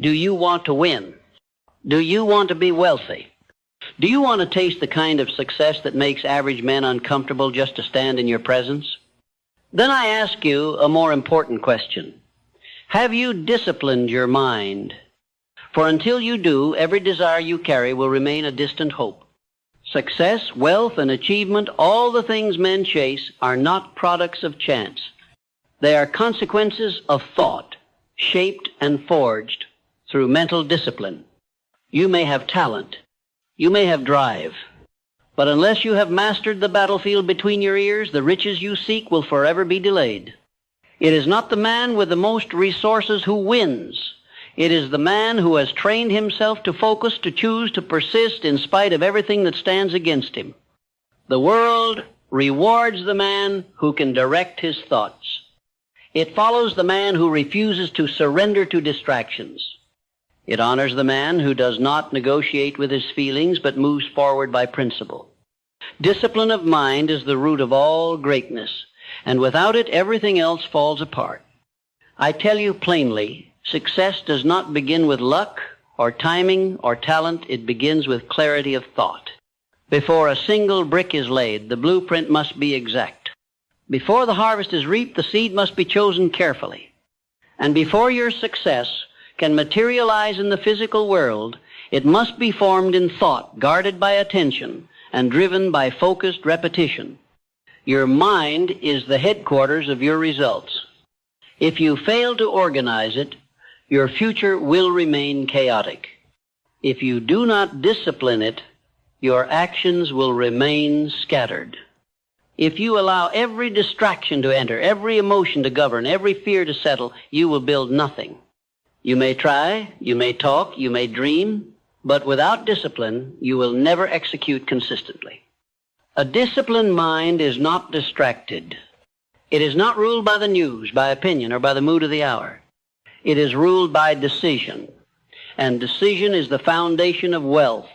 Do you want to win? Do you want to be wealthy? Do you want to taste the kind of success that makes average men uncomfortable just to stand in your presence? Then I ask you a more important question. Have you disciplined your mind? For until you do, every desire you carry will remain a distant hope. Success, wealth, and achievement, all the things men chase, are not products of chance. They are consequences of thought, shaped and forged through mental discipline. You may have talent. You may have drive. But unless you have mastered the battlefield between your ears, the riches you seek will forever be delayed. It is not the man with the most resources who wins. It is the man who has trained himself to focus, to choose, to persist in spite of everything that stands against him. The world rewards the man who can direct his thoughts. It follows the man who refuses to surrender to distractions. It honors the man who does not negotiate with his feelings but moves forward by principle. Discipline of mind is the root of all greatness, and without it everything else falls apart. I tell you plainly, success does not begin with luck or timing or talent. It begins with clarity of thought. Before a single brick is laid, the blueprint must be exact. Before the harvest is reaped, the seed must be chosen carefully. And before your success can materialize in the physical world, it must be formed in thought, guarded by attention, and driven by focused repetition. Your mind is the headquarters of your results. If you fail to organize it, your future will remain chaotic. If you do not discipline it, your actions will remain scattered. If you allow every distraction to enter, every emotion to govern, every fear to settle, you will build nothing. You may try, you may talk, you may dream, but without discipline, you will never execute consistently. A disciplined mind is not distracted. It is not ruled by the news, by opinion, or by the mood of the hour. It is ruled by decision, and decision is the foundation of wealth.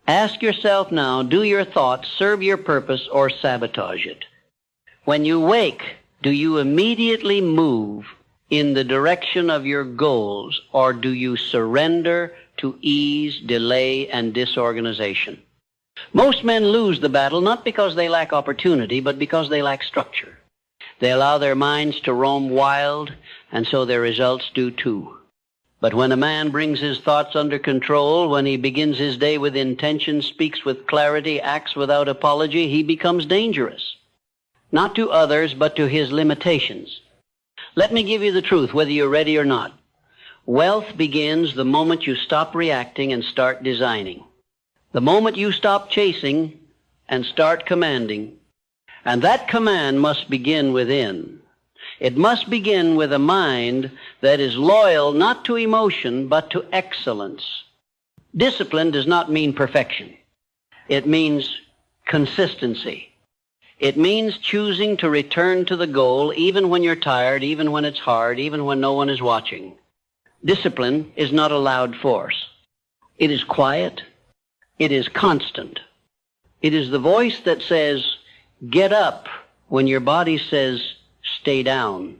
Ask yourself now, do your thoughts serve your purpose or sabotage it? When you wake, do you immediately move in the direction of your goals, or do you surrender to ease, delay, and disorganization? Most men lose the battle not because they lack opportunity, but because they lack structure. They allow their minds to roam wild, and so their results do too. But when a man brings his thoughts under control, when he begins his day with intention, speaks with clarity, acts without apology, he becomes dangerous. Not to others, but to his limitations. Let me give you the truth, whether you're ready or not. Wealth begins the moment you stop reacting and start designing. The moment you stop chasing and start commanding. And that command must begin within. It must begin with a mind that is loyal not to emotion, but to excellence. Discipline does not mean perfection. It means consistency. It means choosing to return to the goal even when you're tired, even when it's hard, even when no one is watching. Discipline is not a loud force. It is quiet. It is constant. It is the voice that says, get up, when your body says, stay down.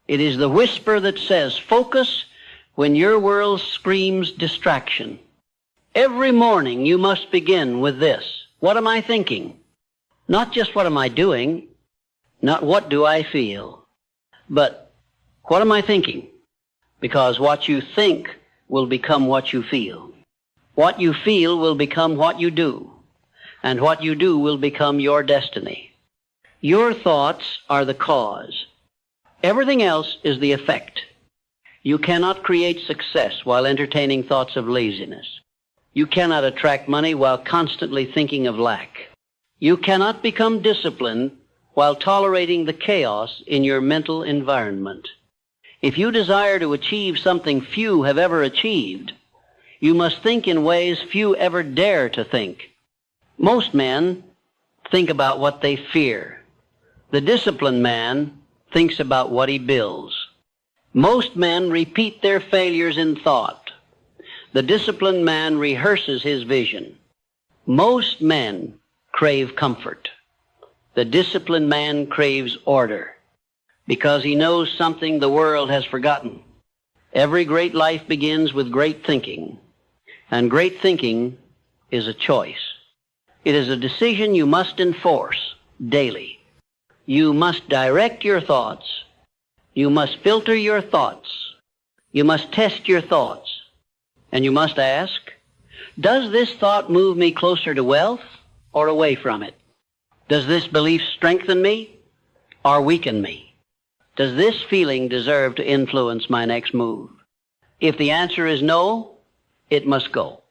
It is the whisper that says, focus, when your world screams distraction. Every morning you must begin with this. What am I thinking? Not just what am I doing, not what do I feel, but what am I thinking? Because what you think will become what you feel. What you feel will become what you do, and what you do will become your destiny. Your thoughts are the cause. Everything else is the effect. You cannot create success while entertaining thoughts of laziness. You cannot attract money while constantly thinking of lack. You cannot become disciplined while tolerating the chaos in your mental environment. If you desire to achieve something few have ever achieved, you must think in ways few ever dare to think. Most men think about what they fear. The disciplined man thinks about what he builds. Most men repeat their failures in thought. The disciplined man rehearses his vision. Most men crave comfort. The disciplined man craves order because he knows something the world has forgotten. Every great life begins with great thinking, and great thinking is a choice. It is a decision you must enforce daily. You must direct your thoughts. You must filter your thoughts. You must test your thoughts. And you must ask, does this thought move me closer to wealth or away from it? Does this belief strengthen me or weaken me? Does this feeling deserve to influence my next move? If the answer is no, it must go.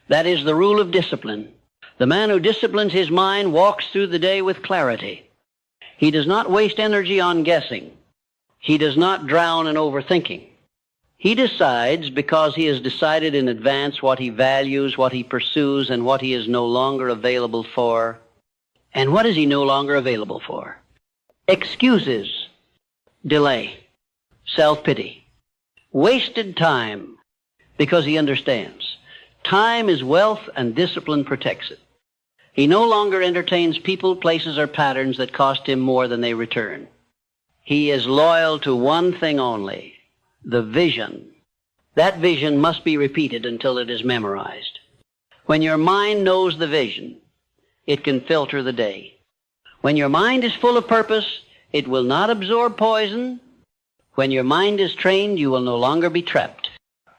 That is the rule of discipline. The man who disciplines his mind walks through the day with clarity. He does not waste energy on guessing. He does not drown in overthinking. He decides because he has decided in advance what he values, what he pursues, and what he is no longer available for. And what is he no longer available for? Excuses, delay, self-pity, wasted time, because he understands. Time is wealth and discipline protects it. He no longer entertains people, places, or patterns that cost him more than they return. He is loyal to one thing only, the vision. That vision must be repeated until it is memorized. When your mind knows the vision, it can filter the day. When your mind is full of purpose, it will not absorb poison. When your mind is trained, you will no longer be trapped.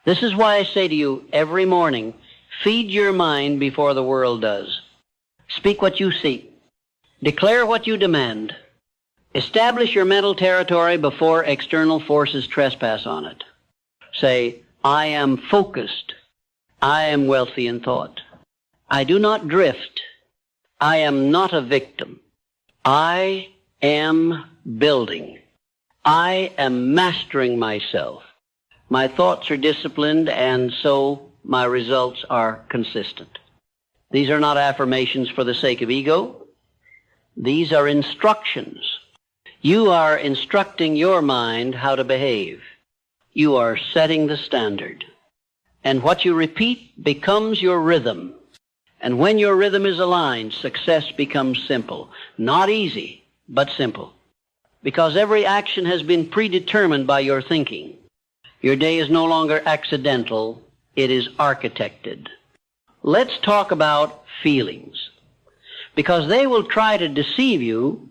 This is why I say to you every morning, feed your mind before the world does. Speak what you seek. Declare what you demand. Establish your mental territory before external forces trespass on it. Say, I am focused. I am wealthy in thought. I do not drift. I am not a victim. I am building. I am mastering myself. My thoughts are disciplined, and so my results are consistent. These are not affirmations for the sake of ego. These are instructions. You are instructing your mind how to behave. You are setting the standard. And what you repeat becomes your rhythm. And when your rhythm is aligned, success becomes simple. Not easy, but simple. Because every action has been predetermined by your thinking. Your day is no longer accidental, it is architected. Let's talk about feelings. Because they will try to deceive you,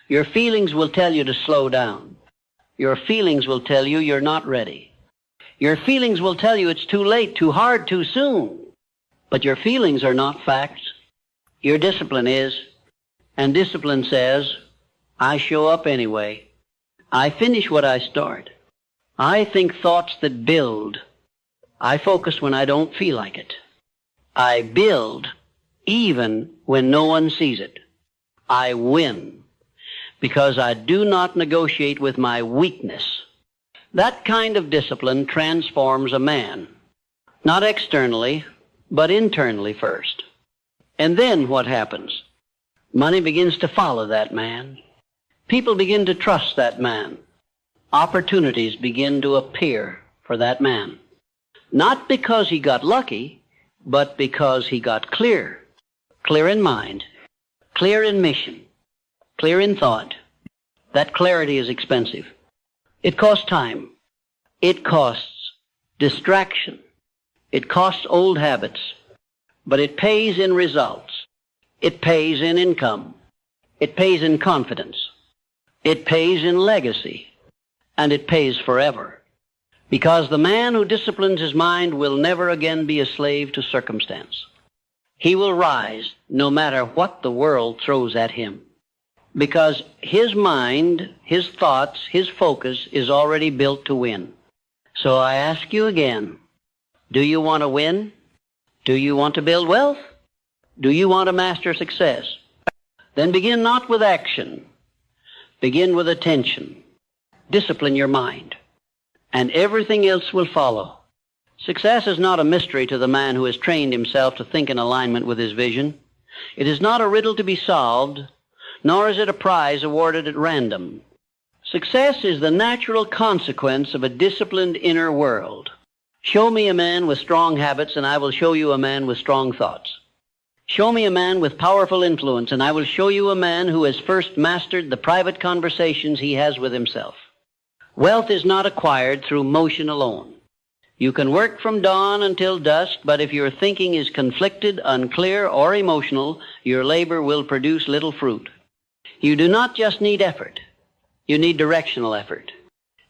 your feelings will tell you to slow down. Your feelings will tell you you're not ready. Your feelings will tell you it's too late, too hard, too soon. But your feelings are not facts. Your discipline is. And discipline says, I show up anyway. I finish what I start. I think thoughts that build. I focus when I don't feel like it. I build even when no one sees it. I win because I do not negotiate with my weakness. That kind of discipline transforms a man, not externally, but internally first. And then what happens? Money begins to follow that man. People begin to trust that man. Opportunities begin to appear for that man. Not because he got lucky, but because he got clear. Clear in mind, clear in mission, clear in thought. That clarity is expensive. It costs time. It costs distraction. It costs old habits. But it pays in results. It pays in income. It pays in confidence. It pays in legacy. And it pays forever. Because the man who disciplines his mind will never again be a slave to circumstance. He will rise no matter what the world throws at him. Because his mind, his thoughts, his focus is already built to win. So I ask you again, do you want to win? Do you want to build wealth? Do you want to master success? Then begin not with action. Begin with attention. Discipline your mind. And everything else will follow. Success is not a mystery to the man who has trained himself to think in alignment with his vision. It is not a riddle to be solved, nor is it a prize awarded at random. Success is the natural consequence of a disciplined inner world. Show me a man with strong habits, and I will show you a man with strong thoughts. Show me a man with powerful influence, and I will show you a man who has first mastered the private conversations he has with himself. Wealth is not acquired through motion alone. You can work from dawn until dusk, but if your thinking is conflicted, unclear, or emotional, your labor will produce little fruit. You do not just need effort. You need directional effort.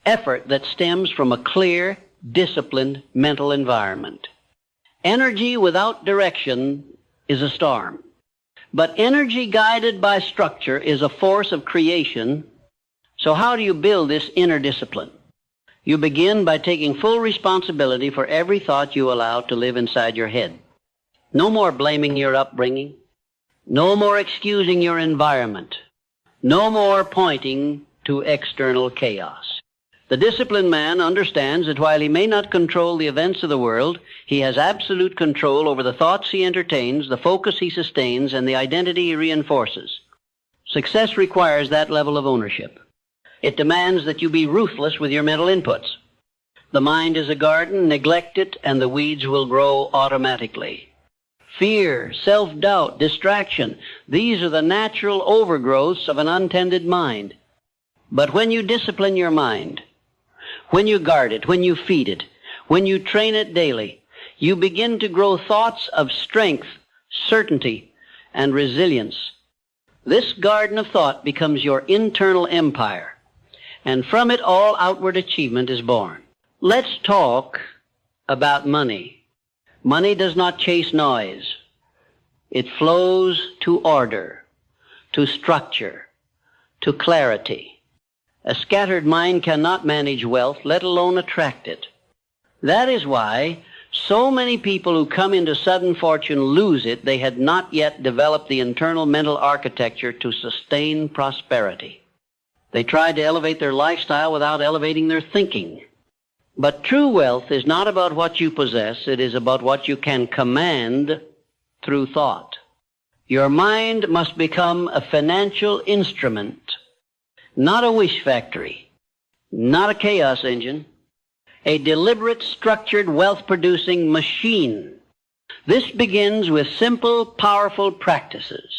Effort that stems from a clear, disciplined mental environment. Energy without direction is a storm. But energy guided by structure is a force of creation. So how do you build this inner discipline? You begin by taking full responsibility for every thought you allow to live inside your head. No more blaming your upbringing. No more excusing your environment. No more pointing to external chaos. The disciplined man understands that while he may not control the events of the world, he has absolute control over the thoughts he entertains, the focus he sustains, and the identity he reinforces. Success requires that level of ownership. It demands that you be ruthless with your mental inputs. The mind is a garden, neglect it, and the weeds will grow automatically. Fear, self-doubt, distraction, these are the natural overgrowths of an untended mind. But when you discipline your mind, when you guard it, when you feed it, when you train it daily, you begin to grow thoughts of strength, certainty, and resilience. This garden of thought becomes your internal empire, and from it all outward achievement is born. Let's talk about money. Money does not chase noise. It flows to order, to structure, to clarity. A scattered mind cannot manage wealth, let alone attract it. That is why so many people who come into sudden fortune lose it. They had not yet developed the internal mental architecture to sustain prosperity. They tried to elevate their lifestyle without elevating their thinking. But true wealth is not about what you possess. It is about what you can command through thought. Your mind must become a financial instrument, not a wish factory, not a chaos engine, a deliberate, structured, wealth-producing machine. This begins with simple, powerful practices.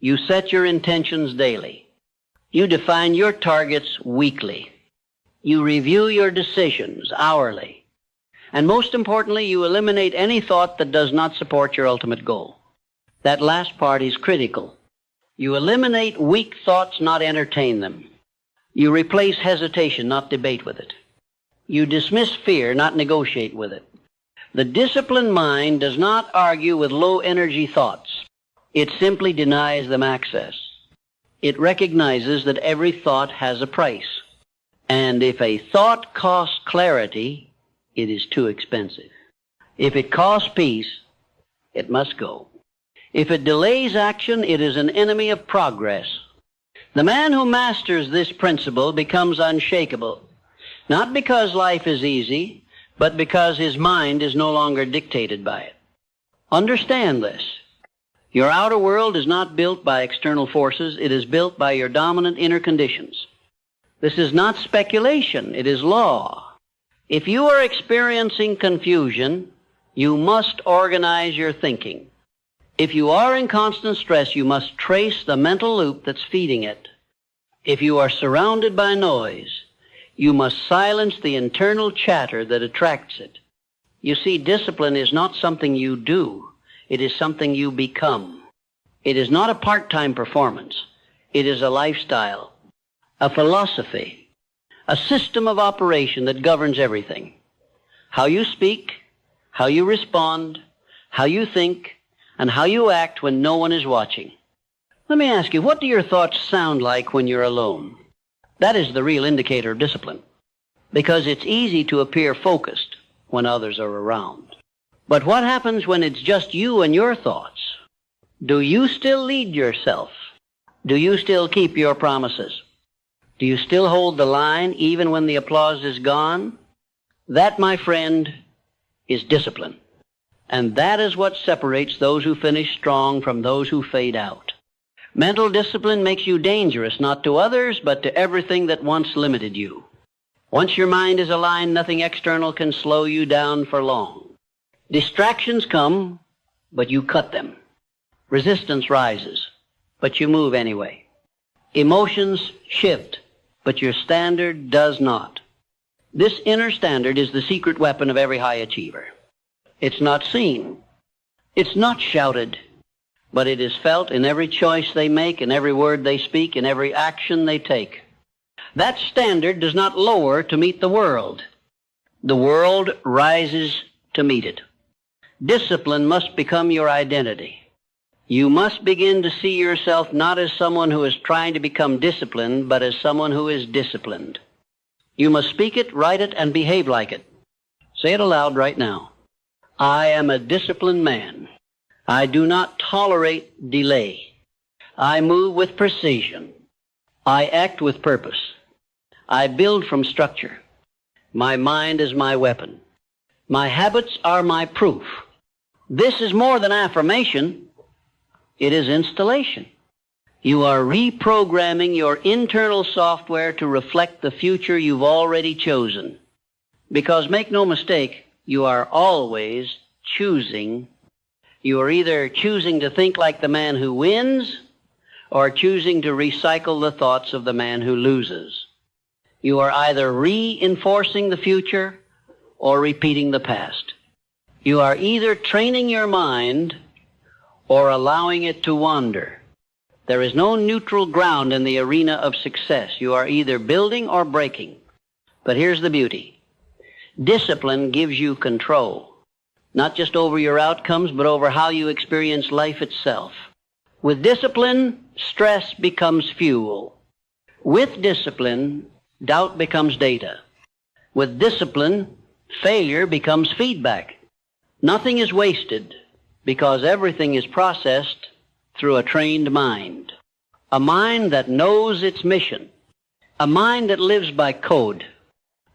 You set your intentions daily. You define your targets weekly. You review your decisions hourly. And most importantly, you eliminate any thought that does not support your ultimate goal. That last part is critical. You eliminate weak thoughts, not entertain them. You replace hesitation, not debate with it. You dismiss fear, not negotiate with it. The disciplined mind does not argue with low-energy thoughts. It simply denies them access. It recognizes that every thought has a price. And if a thought costs clarity, it is too expensive. If it costs peace, it must go. If it delays action, it is an enemy of progress. The man who masters this principle becomes unshakable, not because life is easy, but because his mind is no longer dictated by it. Understand this. Your outer world is not built by external forces. It is built by your dominant inner conditions. This is not speculation. It is law. If you are experiencing confusion, you must organize your thinking. If you are in constant stress, you must trace the mental loop that's feeding it. If you are surrounded by noise, you must silence the internal chatter that attracts it. You see, discipline is not something you do. It is something you become. It is not a part-time performance. It is a lifestyle, a philosophy, a system of operation that governs everything. How you speak, how you respond, how you think, and how you act when no one is watching. Let me ask you, what do your thoughts sound like when you're alone? That is the real indicator of discipline, because it's easy to appear focused when others are around. But what happens when it's just you and your thoughts? Do you still lead yourself? Do you still keep your promises? Do you still hold the line even when the applause is gone? That, my friend, is discipline. And that is what separates those who finish strong from those who fade out. Mental discipline makes you dangerous, not to others, but to everything that once limited you. Once your mind is aligned, nothing external can slow you down for long. Distractions come, but you cut them. Resistance rises, but you move anyway. Emotions shift, but your standard does not. This inner standard is the secret weapon of every high achiever. It's not seen. It's not shouted, but it is felt in every choice they make, in every word they speak, in every action they take. That standard does not lower to meet the world. The world rises to meet it. Discipline must become your identity. You must begin to see yourself not as someone who is trying to become disciplined, but as someone who is disciplined. You must speak it, write it, and behave like it. Say it aloud right now. I am a disciplined man. I do not tolerate delay. I move with precision. I act with purpose. I build from structure. My mind is my weapon. My habits are my proof. This is more than affirmation. It is installation. You are reprogramming your internal software to reflect the future you've already chosen. Because make no mistake, you are always choosing. You are either choosing to think like the man who wins or choosing to recycle the thoughts of the man who loses. You are either reinforcing the future or repeating the past. You are either training your mind or allowing it to wander. There is no neutral ground in the arena of success. You are either building or breaking. But here's the beauty. Discipline gives you control, not just over your outcomes, but over how you experience life itself. With discipline, stress becomes fuel. With discipline, doubt becomes data. With discipline, failure becomes feedback. Nothing is wasted because everything is processed through a trained mind. A mind that knows its mission. A mind that lives by code.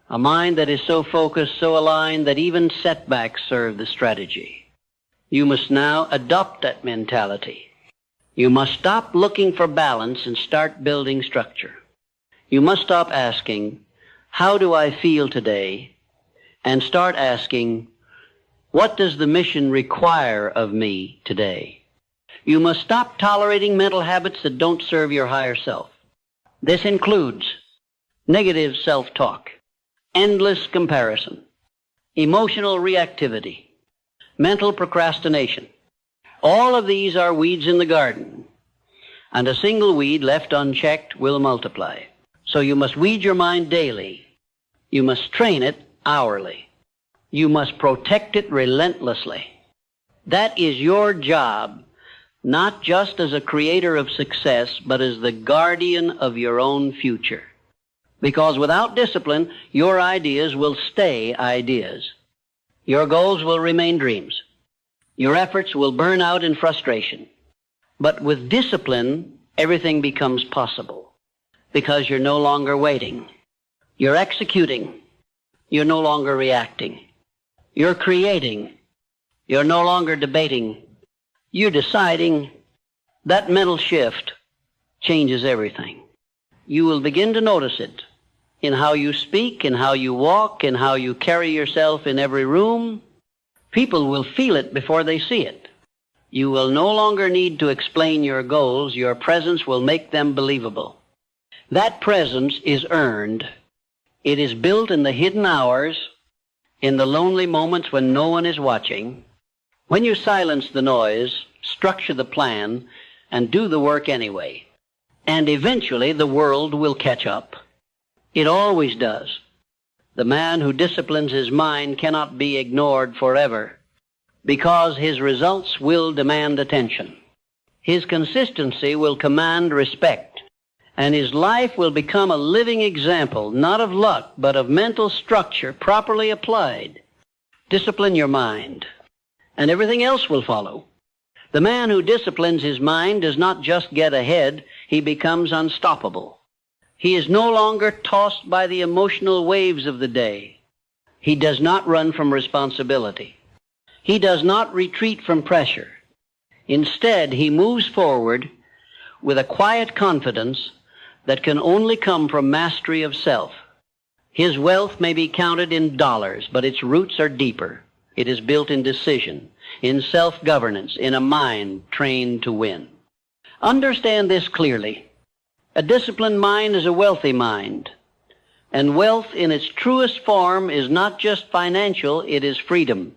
A mind that is so focused, so aligned that even setbacks serve the strategy. You must now adopt that mentality. You must stop looking for balance and start building structure. You must stop asking, how do I feel today? And start asking, what does the mission require of me today? You must stop tolerating mental habits that don't serve your higher self. This includes negative self-talk, endless comparison, emotional reactivity, mental procrastination. All of these are weeds in the garden, and a single weed left unchecked will multiply. So you must weed your mind daily. You must train it hourly. You must protect it relentlessly. That is your job, not just as a creator of success, but as the guardian of your own future. Because without discipline, your ideas will stay ideas. Your goals will remain dreams. Your efforts will burn out in frustration. But with discipline, everything becomes possible. Because you're no longer waiting. You're executing. You're no longer reacting. You're creating. You're no longer debating. You're deciding. That mental shift changes everything. You will begin to notice it in how you speak, in how you walk, in how you carry yourself in every room. People will feel it before they see it. You will no longer need to explain your goals. Your presence will make them believable. That presence is earned. It is built in the hidden hours, in the lonely moments when no one is watching. When you silence the noise, structure the plan, and do the work anyway. And eventually the world will catch up. It always does. The man who disciplines his mind cannot be ignored forever, because his results will demand attention. His consistency will command respect, and his life will become a living example, not of luck, but of mental structure properly applied. Discipline your mind, and everything else will follow. The man who disciplines his mind does not just get ahead, he becomes unstoppable. He is no longer tossed by the emotional waves of the day. He does not run from responsibility. He does not retreat from pressure. Instead, he moves forward with a quiet confidence that can only come from mastery of self. His wealth may be counted in dollars, but its roots are deeper. It is built in decision, in self-governance, in a mind trained to win. Understand this clearly. A disciplined mind is a wealthy mind. And wealth in its truest form is not just financial, it is freedom.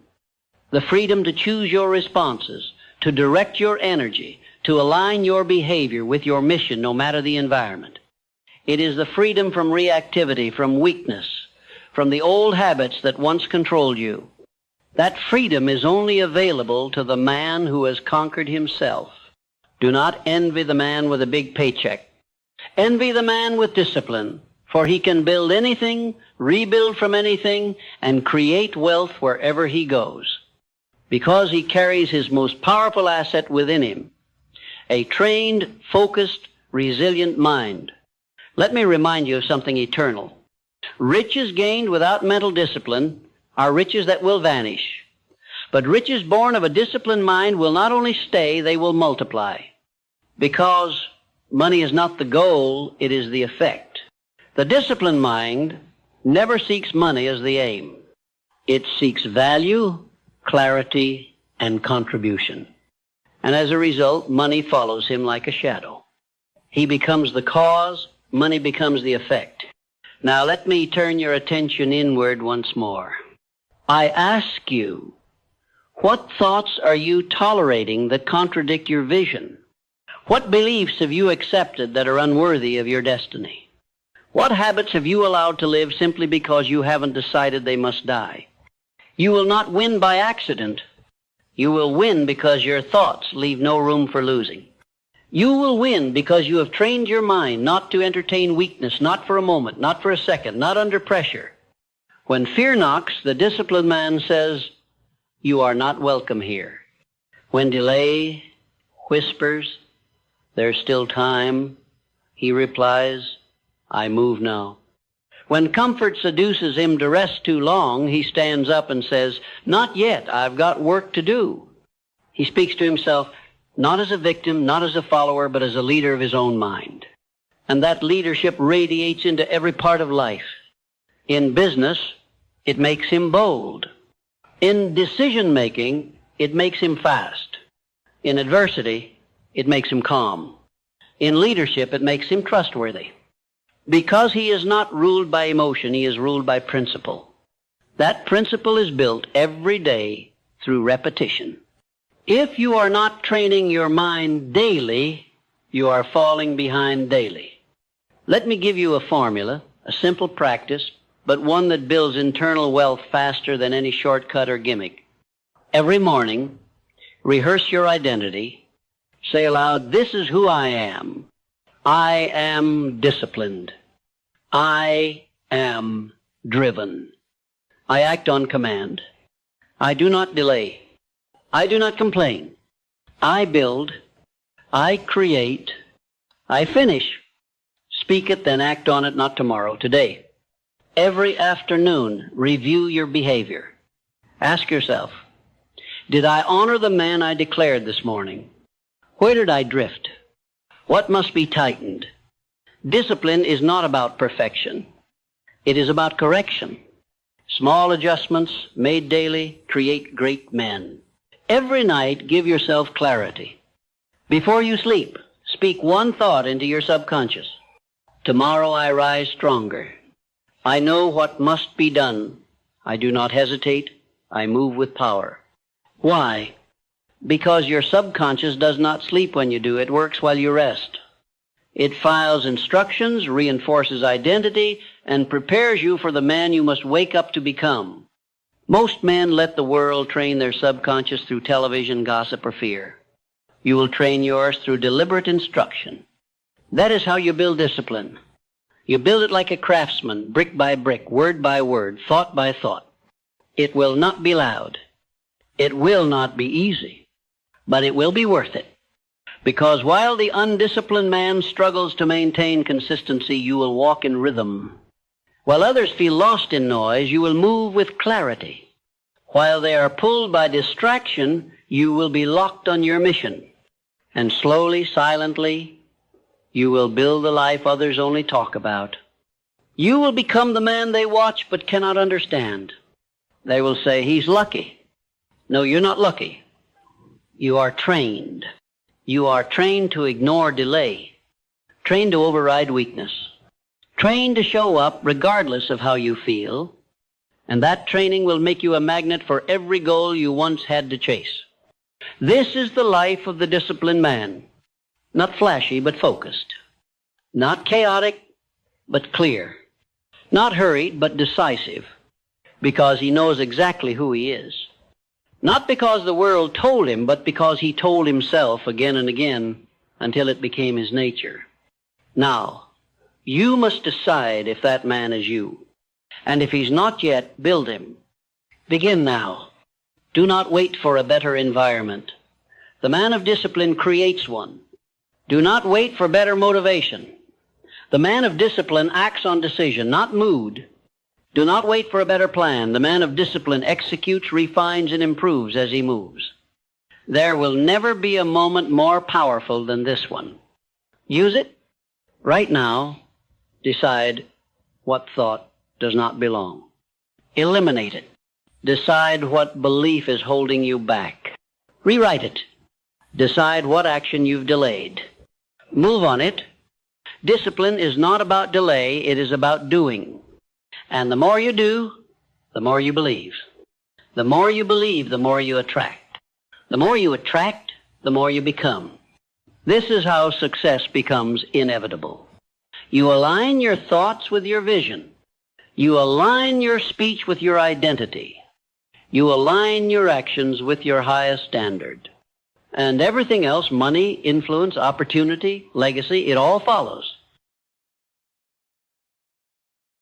The freedom to choose your responses, to direct your energy, to align your behavior with your mission no matter the environment. It is the freedom from reactivity, from weakness, from the old habits that once controlled you. That freedom is only available to the man who has conquered himself. Do not envy the man with a big paycheck. Envy the man with discipline, for he can build anything, rebuild from anything, and create wealth wherever he goes, because he carries his most powerful asset within him, a trained, focused, resilient mind. Let me remind you of something eternal. Riches gained without mental discipline are riches that will vanish. But riches born of a disciplined mind will not only stay, they will multiply. Because money is not the goal, it is the effect. The disciplined mind never seeks money as the aim. It seeks value, clarity, and contribution. And as a result, money follows him like a shadow. He becomes the cause, money becomes the effect. Now let me turn your attention inward once more. I ask you, what thoughts are you tolerating that contradict your vision? What beliefs have you accepted that are unworthy of your destiny? What habits have you allowed to live simply because you haven't decided they must die? You will not win by accident. You will win because your thoughts leave no room for losing. You will win because you have trained your mind not to entertain weakness, not for a moment, not for a second, not under pressure. When fear knocks, the disciplined man says, "You are not welcome here." When delay whispers, "There's still time," he replies, "I move now." When comfort seduces him to rest too long, he stands up and says, "Not yet, I've got work to do." He speaks to himself not as a victim, not as a follower, but as a leader of his own mind. And that leadership radiates into every part of life. In business, it makes him bold. In decision-making, it makes him fast. In adversity, it makes him calm. In leadership, it makes him trustworthy. Because he is not ruled by emotion, he is ruled by principle. That principle is built every day through repetition. If you are not training your mind daily, you are falling behind daily. Let me give you a formula, a simple practice, but one that builds internal wealth faster than any shortcut or gimmick. Every morning, rehearse your identity. Say aloud, "This is who I am. I am disciplined. I am driven. I act on command. I do not delay. I do not complain. I build. I create. I finish. Speak it, then act on it, not tomorrow, today." Every afternoon, review your behavior. Ask yourself, did I honor the man I declared this morning? Where did I drift? What must be tightened? Discipline is not about perfection. It is about correction. Small adjustments made daily create great men. Every night, give yourself clarity. Before you sleep, speak one thought into your subconscious. Tomorrow I rise stronger. I know what must be done. I do not hesitate. I move with power. Why? Because your subconscious does not sleep when you do. It works while you rest. It files instructions, reinforces identity, and prepares you for the man you must wake up to become. Most men let the world train their subconscious through television, gossip, or fear. You will train yours through deliberate instruction. That is how you build discipline. You build it like a craftsman, brick by brick, word by word, thought by thought. It will not be loud. It will not be easy, but it will be worth it. Because while the undisciplined man struggles to maintain consistency, you will walk in rhythm. While others feel lost in noise, you will move with clarity. While they are pulled by distraction, you will be locked on your mission. And slowly, silently, you will build the life others only talk about. You will become the man they watch but cannot understand. They will say, "He's lucky." No, you're not lucky. You are trained. You are trained to ignore delay, Train to override weakness. Train to show up regardless of how you feel, and that training will make you a magnet for every goal you once had to chase. This is the life of the disciplined man. Not flashy, but focused. Not chaotic, but clear. Not hurried, but decisive, because he knows exactly who he is. Not because the world told him, but because he told himself again and again until it became his nature. Now, you must decide if that man is you. And if he's not yet, build him. Begin now. Do not wait for a better environment. The man of discipline creates one. Do not wait for better motivation. The man of discipline acts on decision, not mood. Do not wait for a better plan. The man of discipline executes, refines, and improves as he moves. There will never be a moment more powerful than this one. Use it. Right now, decide what thought does not belong. Eliminate it. Decide what belief is holding you back. Rewrite it. Decide what action you've delayed. Move on it. Discipline is not about delay, it is about doing. And the more you do, the more you believe. The more you believe, the more you attract. The more you attract, the more you become. This is how success becomes inevitable. You align your thoughts with your vision. You align your speech with your identity. You align your actions with your highest standard. And everything else, money, influence, opportunity, legacy, it all follows.